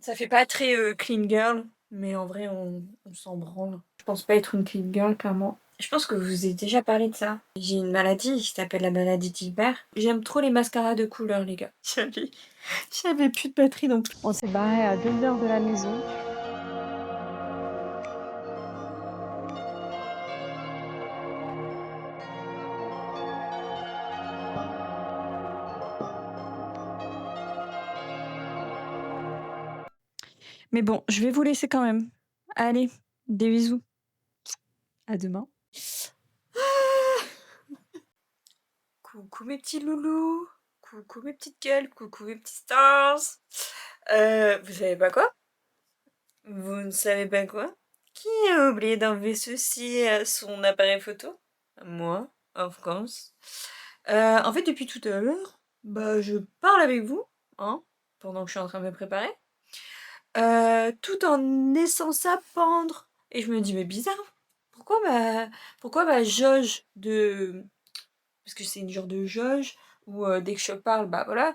Ça fait pas très clean girl, mais en vrai, on s'en branle. Je pense pas être une clean girl, clairement. Je pense que je vous ai déjà parlé de ça. J'ai une maladie qui s'appelle la maladie d'Hilbert. J'aime trop les mascaras de couleurs, les gars. J'avais plus de batterie, donc On s'est barré à 2 heures de la maison. mais bon, je vais vous laisser quand même. Allez, des bisous. À demain. Coucou mes petits loulous. Coucou mes petites gueules. Coucou mes petits stars. Vous savez pas quoi? Vous ne savez pas quoi? Qui a oublié d'enlever ceci à son appareil photo? Moi, of course. En fait, depuis tout à l'heure, bah, je parle avec vous, hein, pendant que je suis en train de me préparer, tout en laissant ça pendre. Et je me dis, mais bizarre, pourquoi ma jauge de... Parce que c'est une genre de jauge où dès que je parle, bah voilà,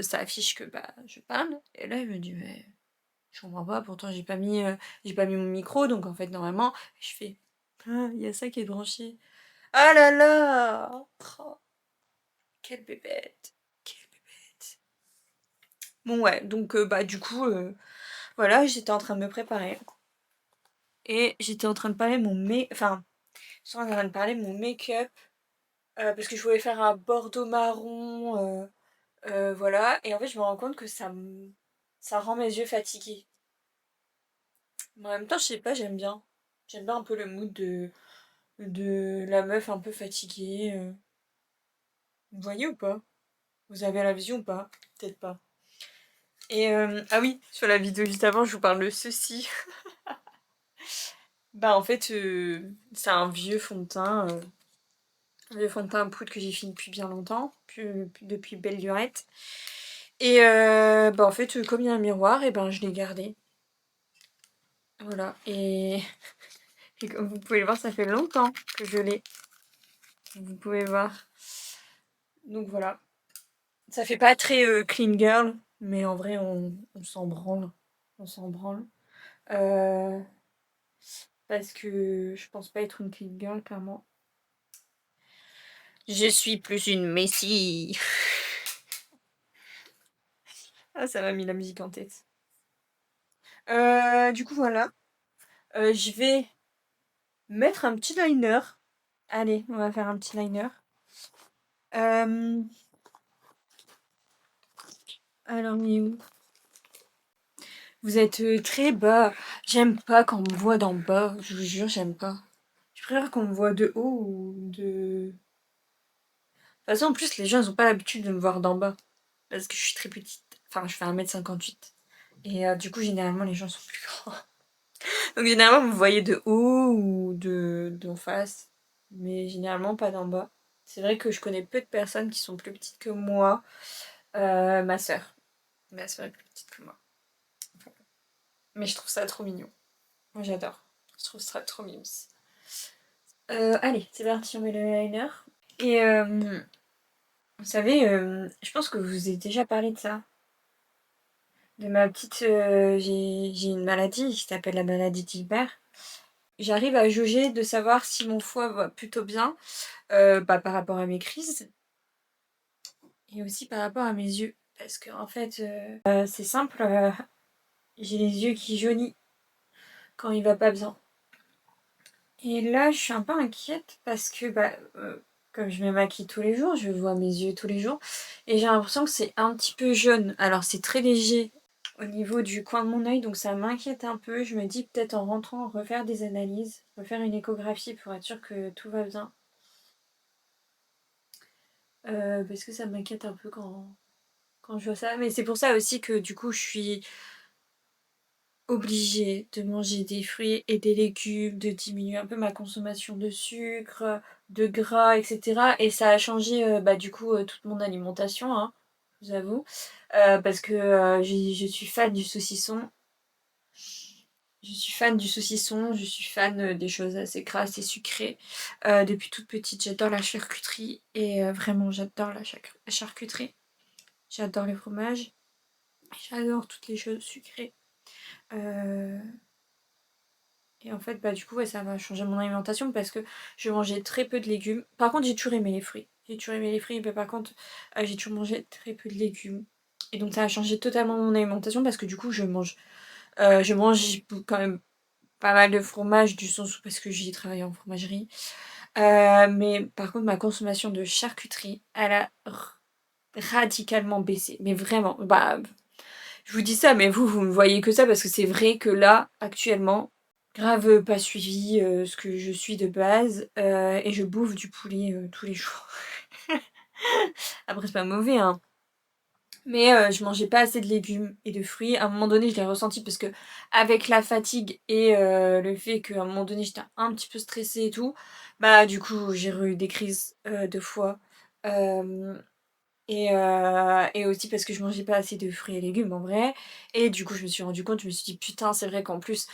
ça affiche que bah, je parle. Et là, je me dis, mais je comprends pas, pourtant j'ai pas mis mon micro, donc en fait, normalement, je fais, ah, il y a ça qui est branché. Ah là là! Oh, quelle bébête! Quelle bébête! Bon ouais, donc bah du coup, voilà, j'étais en train de me préparer. Et j'étais en train de parler Enfin, j'étais en train de parler de mon make-up. Parce que je voulais faire un bordeaux marron, voilà. Et en fait, je me rends compte que ça rend mes yeux fatigués. Mais en même temps, je sais pas, j'aime bien. J'aime bien un peu le mood de la meuf un peu fatiguée. Vous voyez ou pas? Vous avez la vision ou pas? Peut-être pas. Et ah oui, sur la vidéo juste avant, je vous parle de ceci. Bah en fait, c'est un vieux fond de teint. Un vieux fond de teint à poudre que j'ai fini depuis bien longtemps. Depuis belle lurette. Et bah en fait, comme il y a un miroir, et ben je l'ai gardé. Voilà. Et comme vous pouvez le voir, ça fait longtemps que je l'ai. Vous pouvez voir. Donc voilà. Ça fait pas très clean girl, mais en vrai, on s'en branle. On s'en branle. Euh, Parce que je pense pas être une clean girl, clairement. Je suis plus une messie. Ah, ça m'a mis la musique en tête. Du coup, voilà. Je vais mettre un petit liner. Allez, on va faire un petit liner. Euh, alors, on est où? Vous êtes très bas. J'aime pas quand on me voit d'en bas. Je vous jure, j'aime pas. Je préfère qu'on me voit de haut ou de... De toute façon, en plus, les gens, ils ont pas l'habitude de me voir d'en bas. Parce que je suis très petite. Enfin, je fais 1,58 m. Et du coup, généralement, les gens sont plus grands. Donc, généralement, vous me voyez de haut ou d'en face. Mais généralement, pas d'en bas. C'est vrai que je connais peu de personnes qui sont plus petites que moi. Ma sœur. Ma sœur est plus petite que moi. Mais je trouve ça trop mignon. Moi, j'adore. Je trouve ça trop mignon. Allez, c'est parti, on met le liner. Et vous savez, je pense que je vous ai déjà parlé de ça. De ma petite... j'ai une maladie qui s'appelle la maladie d'Hilbert. J'arrive à jauger de savoir si mon foie va plutôt bien bah, par rapport à mes crises et aussi par rapport à mes yeux. Parce que en fait, c'est simple, j'ai les yeux qui jaunissent quand il va pas bien. Et là, je suis un peu inquiète parce que, bah, comme je me maquille tous les jours, je vois mes yeux tous les jours, et j'ai l'impression que c'est un petit peu jaune. Alors, c'est très léger au niveau du coin de mon œil, donc ça m'inquiète un peu. Je me dis peut-être en rentrant, refaire des analyses, refaire une échographie pour être sûr que tout va bien. Parce que ça m'inquiète un peu quand je vois ça. Mais c'est pour ça aussi que du coup, je suis obligée de manger des fruits et des légumes, de diminuer un peu ma consommation de sucre, de gras, etc. Et ça a changé bah, du coup toute mon alimentation, hein, je vous avoue. Parce que je suis fan du saucisson. Je suis fan du saucisson, je suis fan des choses assez grasses et sucrées. Depuis toute petite, j'adore la charcuterie. Et vraiment, j'adore la charcuterie. J'adore les fromages. J'adore toutes les choses sucrées. Heu et en fait, bah, du coup, ouais, ça va changer mon alimentation parce que je mangeais très peu de légumes. Par contre, j'ai toujours aimé les fruits. J'ai toujours aimé les fruits, mais par contre, j'ai toujours mangé très peu de légumes et donc ça a changé totalement mon alimentation parce que du coup, je mange quand même pas mal de fromage du sens où parce que j'ai travaillé en fromagerie. Mais par contre, ma consommation de charcuterie, elle a radicalement baissé. Mais vraiment, bah, je vous dis ça, mais vous me voyez que ça parce que c'est vrai que là, actuellement, grave pas suivi ce que je suis de base et je bouffe du poulet tous les jours. Après, c'est pas mauvais, hein. Mais je mangeais pas assez de légumes et de fruits. À un moment donné, je l'ai ressenti parce que avec la fatigue et le fait qu'à un moment donné, j'étais un petit peu stressée et tout, bah, du coup, j'ai eu des crises de foie. Hem et aussi parce que je mangeais pas assez de fruits et légumes en vrai et du coup, je me suis rendu compte, je me suis dit: «Putain, c'est vrai qu'en plus,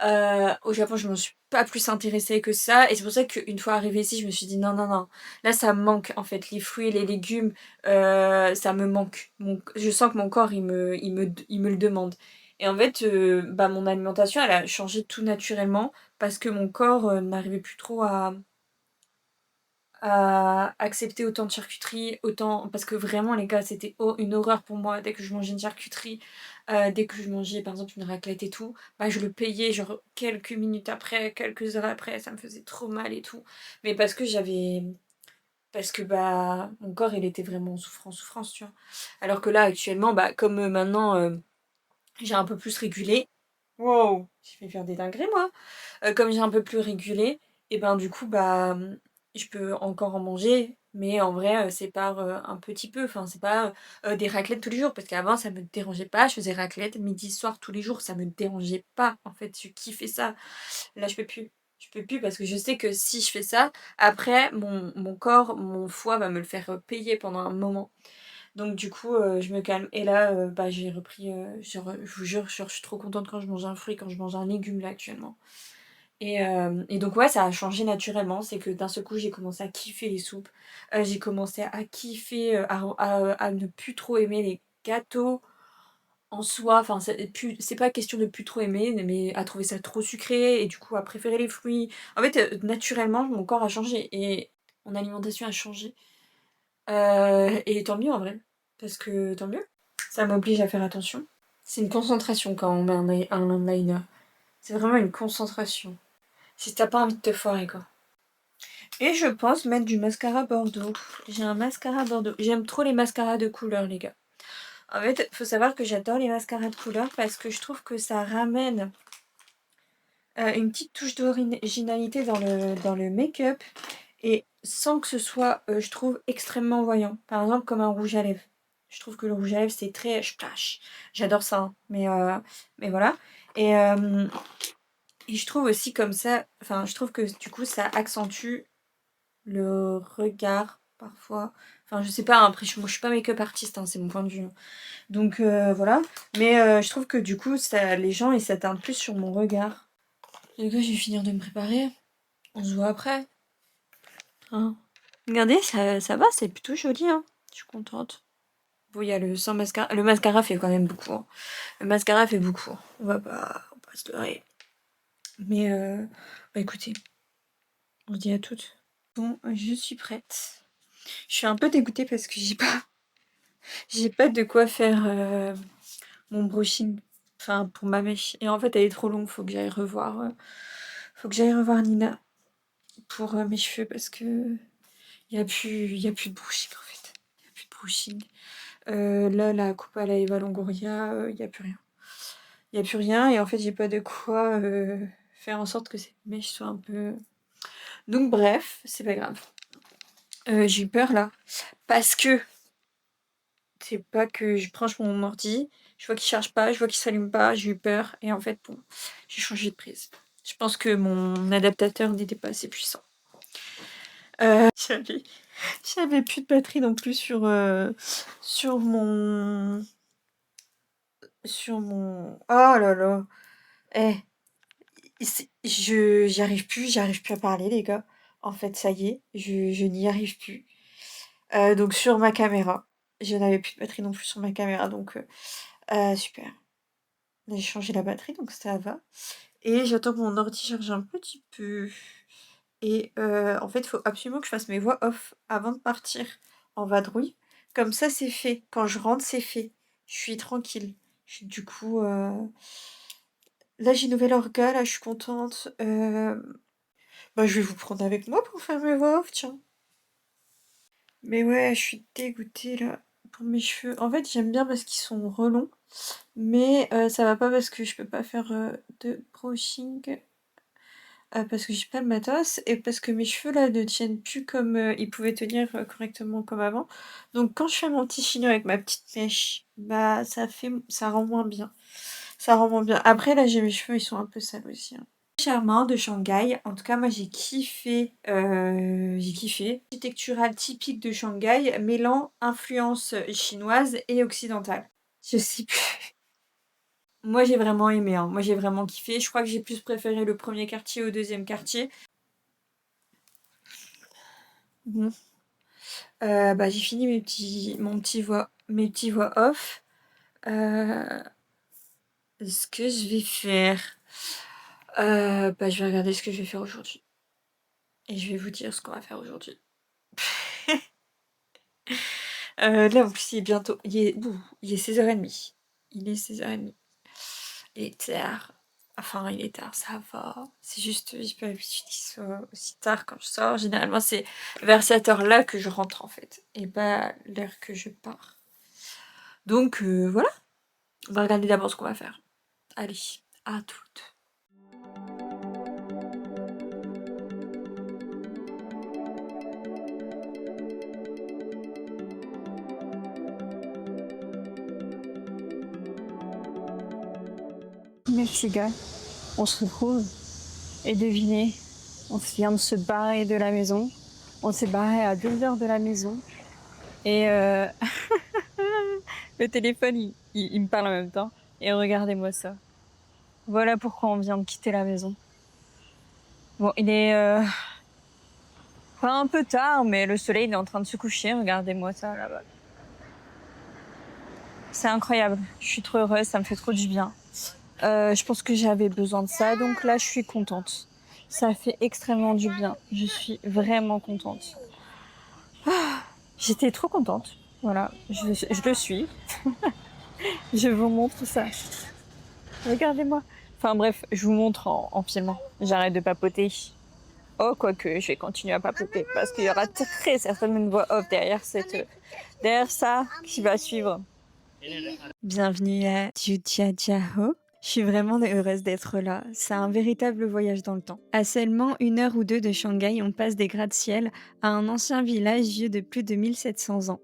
au Japon, je m'en suis pas plus intéressée que ça» et c'est pour ça qu'une fois arrivée ici, je me suis dit: «Non, non, non, là, ça me manque en fait, les fruits et les légumes, ça me manque». Je sens que mon corps, il me le demande et en fait, bah, mon alimentation, elle a changé tout naturellement parce que mon corps, n'arrivait plus trop à accepter autant de charcuterie, autant parce que vraiment les gars, c'était une horreur pour moi dès que je mangeais une charcuterie, dès que je mangeais par exemple une raclette et tout, bah, je le payais genre quelques minutes après, quelques heures après, ça me faisait trop mal et tout. Mais parce que, bah, mon corps il était vraiment en souffrance, tu vois? Alors que là actuellement, bah, comme, maintenant, j'ai un peu plus régulé wow! J'ai fait faire des dingueries moi! Comme j'ai un peu plus régulé et ben, du coup, bah, je peux encore en manger, mais en vrai, c'est par, un petit peu. Enfin, c'est pas, des raclettes tous les jours parce qu'avant ça me dérangeait pas. Je faisais raclette midi, soir, tous les jours, ça me dérangeait pas, en fait, je kiffais ça. Là, je peux plus. Je peux plus parce que je sais que si je fais ça, après mon corps, mon foie va me le faire, payer pendant un moment. Donc du coup, je me calme et là, bah, j'ai repris, je vous jure, genre, je suis trop contente quand je mange un fruit, quand je mange un légume là, actuellement. Et donc ouais, ça a changé naturellement. C'est que d'un seul coup, j'ai commencé à kiffer les soupes. J'ai commencé à kiffer, à ne plus trop aimer les gâteaux en soi. Enfin, c'est pas question de plus trop aimer, mais à trouver ça trop sucré et du coup à préférer les fruits. En fait, naturellement, mon corps a changé et mon alimentation a changé. Et tant mieux en vrai, parce que tant mieux. Ça m'oblige à faire attention. C'est une concentration quand on met un liner. C'est vraiment une concentration. Si t'as pas envie de te foirer, quoi. Et je pense mettre du mascara Bordeaux. J'ai un mascara Bordeaux. J'aime trop les mascaras de couleur, les gars. En fait, faut savoir que j'adore les mascaras de couleur parce que je trouve que ça ramène une petite touche d'originalité dans le make-up et sans que ce soit, je trouve, extrêmement voyant. Par exemple, comme un rouge à lèvres. Je trouve que le rouge à lèvres, c'est très splash. J'adore ça, hein, mais voilà. Et, et je trouve aussi comme ça, enfin, je trouve que du coup, ça accentue le regard parfois. Enfin, je sais pas, hein, après, moi, je suis pas make-up artiste, hein, c'est mon point de vue, hein. Donc voilà. Mais je trouve que du coup, ça, les gens, ils s'attardent plus sur mon regard. Les gars, je vais finir de me préparer. On se voit après. Hein. Regardez, ça va, c'est plutôt joli, hein. Je suis contente. Bon, il y a le sans mascara. Le mascara fait quand même beaucoup, hein. Le mascara fait beaucoup, hein. On va pas se leurrer. Mais bah écoutez, on se dit à toutes. Bon, je suis prête. Je suis un peu dégoûtée parce que j'ai pas de quoi faire mon brushing. Enfin, pour ma mèche. Et en fait, elle est trop longue. Faut que j'aille revoir Nina pour mes cheveux parce que y a plus de brushing en fait. Y a plus de brushing. Là, la coupe à la Eva Longoria, y a plus rien. Y a plus rien et en fait, j'ai pas de quoi faire en sorte que cette mèche soit un peu. Donc bref, c'est pas grave. J'ai eu peur là parce que c'est pas que je branche mon ordi, je vois qu'il charge pas, je vois qu'il s'allume pas, j'ai eu peur et en fait, bon, j'ai changé de prise. Je pense que mon adaptateur n'était pas assez puissant. J'avais j'avais plus de batterie non plus sur mon oh là là! Eh, j'arrive plus à parler les gars. En fait, ça y est, je n'y arrive plus. Donc sur ma caméra, je n'avais plus de batterie non plus sur ma caméra donc super. Là, j'ai changé la batterie, donc ça va. Et j'attends que mon ordi charge un petit peu. Et en fait, il faut absolument que je fasse mes voix off avant de partir en vadrouille. Comme ça, c'est fait. Quand je rentre, c'est fait. Je suis tranquille. Du coup, là, j'ai une nouvelle orga, là, je suis contente. Bah, je vais vous prendre avec moi pour faire mes voix off, tiens. Mais ouais, je suis dégoûtée, là, pour mes cheveux. En fait, j'aime bien parce qu'ils sont relongs. Mais ça va pas parce que je peux pas faire de brushing. Parce que j'ai pas le matos et parce que mes cheveux là ne tiennent plus comme ils pouvaient tenir correctement comme avant. Donc quand je fais mon petit chignon avec ma petite mèche, bah ça rend moins bien. Ça rend moins bien. Après là j'ai mes cheveux, ils sont un peu sales aussi, hein. Charmant de Shanghai. En tout cas moi j'ai kiffé. J'ai kiffé. Architecturale typique de Shanghai, mêlant influence chinoise et occidentale. Je sais plus. Moi j'ai vraiment aimé, hein. Moi j'ai vraiment kiffé. Je crois que j'ai plus préféré le premier quartier au deuxième quartier. Bon. Bah, j'ai fini mes petits voix off. Euh, Ce que je vais faire, bah, je vais regarder ce que je vais faire aujourd'hui. Et je vais vous dire ce qu'on va faire aujourd'hui. Là, en plus, il est bientôt. Il est 16h30. Il est 16h30. Il est tard. Enfin, il est tard, ça va. C'est juste, j'ai pas l'habitude qu'il soit aussi tard quand je sors. Généralement, c'est vers cette heure-là que je rentre, en fait. Et pas l'heure que je pars. Donc, voilà. On va regarder d'abord ce qu'on va faire. Allez, à toutes. Mes petits gars, on se retrouve et devinez, on vient de se barrer de la maison. On s'est barré à 2 heures de la maison et le téléphone il me parle en même temps. Et regardez-moi ça. Voilà pourquoi on vient de quitter la maison. Bon, il est pas un peu tard, mais le soleil il est en train de se coucher. Regardez-moi ça là-bas. C'est incroyable. Je suis trop heureuse, ça me fait trop du bien. Je pense que j'avais besoin de ça, donc là, je suis contente. Ça fait extrêmement du bien. Je suis vraiment contente. J'étais trop contente. Voilà, je le suis. Je vous montre ça. Regardez-moi. Enfin bref, je vous montre en filmant. J'arrête de papoter. Oh, quoique, je vais continuer à papoter parce qu'il y aura très certainement une voix off derrière ça qui va suivre. Bienvenue à Jiujiajiao. Je suis vraiment heureuse d'être là. C'est un véritable voyage dans le temps. À seulement 1 heure ou 2 de Shanghai, on passe des gratte-ciel à un ancien village vieux de plus de 1700 ans.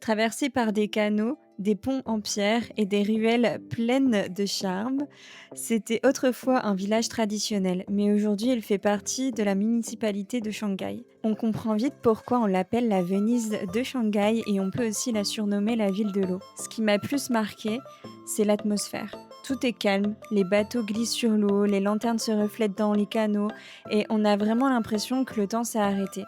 Traversé par des canaux, des ponts en pierre et des ruelles pleines de charme, c'était autrefois un village traditionnel, mais aujourd'hui il fait partie de la municipalité de Shanghai. On comprend vite pourquoi on l'appelle la Venise de Shanghai et on peut aussi la surnommer la ville de l'eau. Ce qui m'a plus marqué, c'est l'atmosphère. Tout est calme, les bateaux glissent sur l'eau, les lanternes se reflètent dans les canaux et on a vraiment l'impression que le temps s'est arrêté.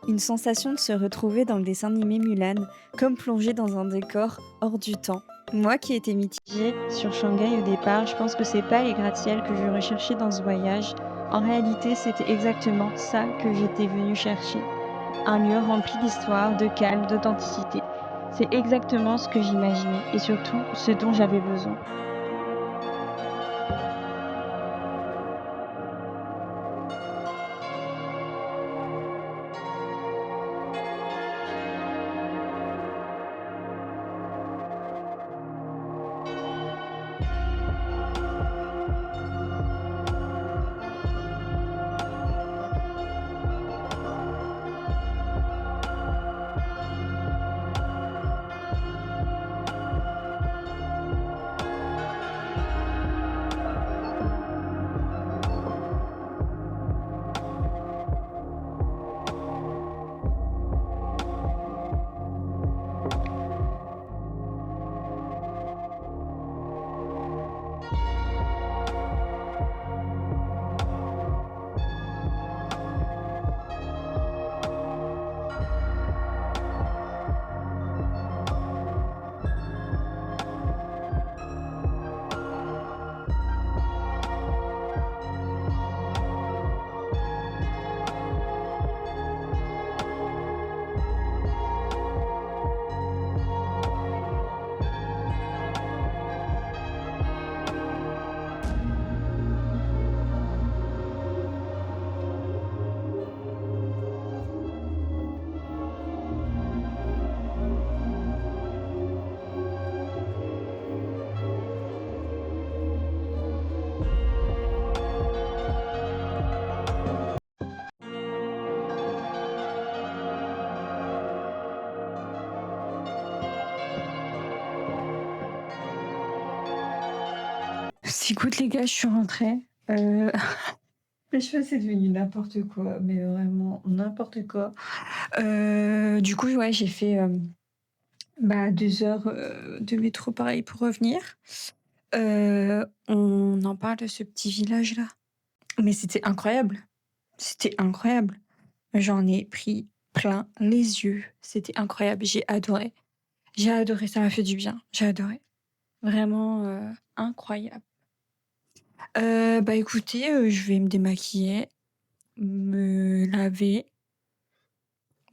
Une sensation de se retrouver dans le dessin animé Mulan, comme plongé dans un décor hors du temps. Moi qui étais mitigée sur Shanghai au départ, je pense que c'est pas les gratte-ciel que je recherchais dans ce voyage. En réalité, c'était exactement ça que j'étais venue chercher. Un lieu rempli d'histoire, de calme, d'authenticité. C'est exactement ce que j'imaginais et surtout ce dont j'avais besoin. Écoute les gars, je suis rentrée. Les cheveux, c'est devenu n'importe quoi, mais vraiment n'importe quoi. Du coup, ouais, j'ai fait 2 heures de métro pareil pour revenir. On en parle de ce petit village-là. Mais c'était incroyable. C'était incroyable. J'en ai pris plein les yeux. C'était incroyable. J'ai adoré. J'ai adoré. Ça m'a fait du bien. J'ai adoré. Vraiment incroyable. Bah écoutez, je vais me démaquiller, me laver,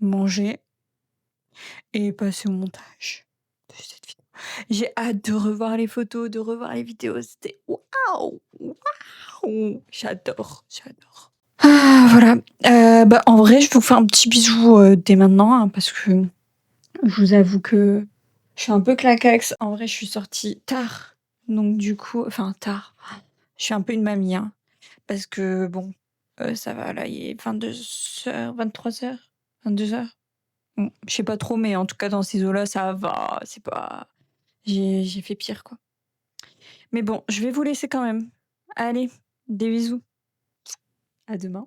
manger et passer au montage de cette vidéo. J'ai hâte de revoir les photos, de revoir les vidéos. C'était waouh! Waouh! J'adore, j'adore. Ah voilà. Bah en vrai, je vous fais un petit bisou dès maintenant hein, parce que je vous avoue que je suis un peu claquax. En vrai, je suis sortie tard. Donc du coup, enfin tard. Je suis un peu une mamie, hein, parce que bon, ça va là, il est 22h, 23h, 22h. Bon, je sais pas trop, mais en tout cas dans ces eaux-là, ça va. C'est pas. J'ai fait pire, quoi. Mais bon, je vais vous laisser quand même. Allez, des bisous. À demain.